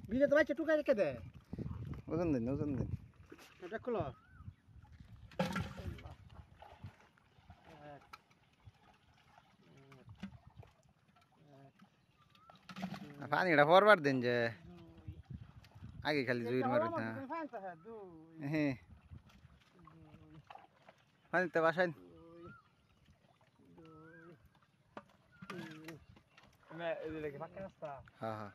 বিলে তো বাচ্চা টুকা রেখে দে ওজন দিন এটা খোলো পানিটা পরবার দিন যে আগে খালি জুইর মারবে না হ্যাঁ পানিতে বাসায় হ্যাঁ হ্যাঁ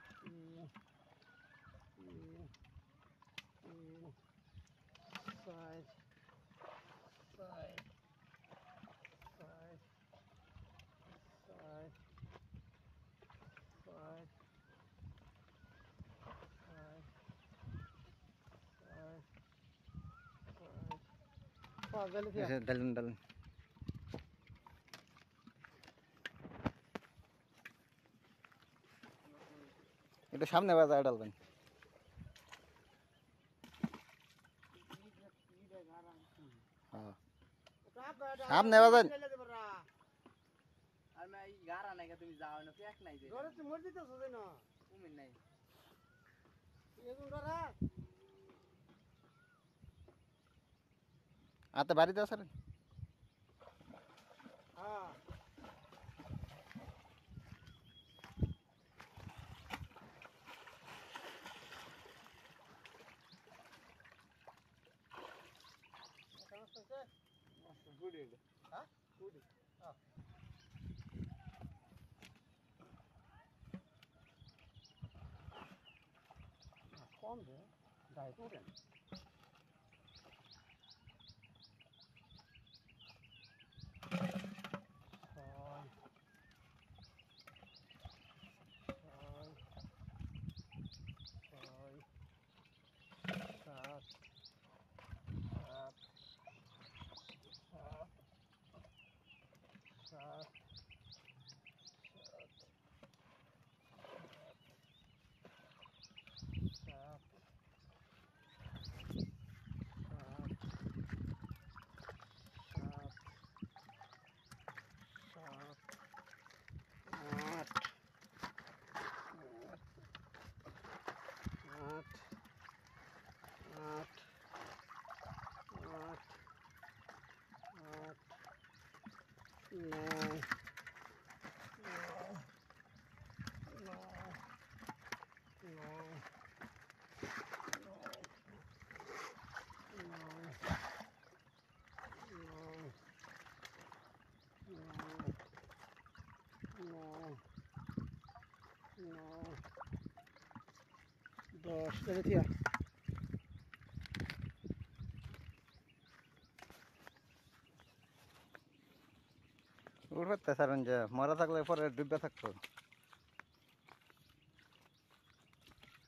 ডালুন একটু সামনে বাজার ডালবেন সামনে বাজার আর ভাই গারা নাই তুমি যাও না পেক নাই যে ঘরে তো মর দিতেছ না তুমি নাই এগুন ধরা আতে বাড়িতে আছেন হ্যাঁ গুড হ্যাঁ গুড কম দে যাই করেন Dos, te decía. উঠতে সারেন যে মরা থাকলে পরে ডুবে থাকতো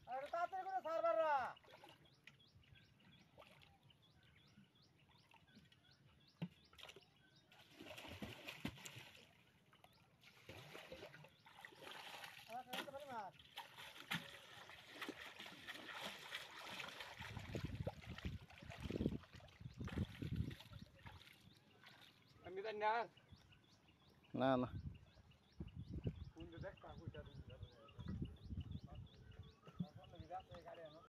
আরে তাড়াতাড়ি করে সার্ভাররা আমি জানি না না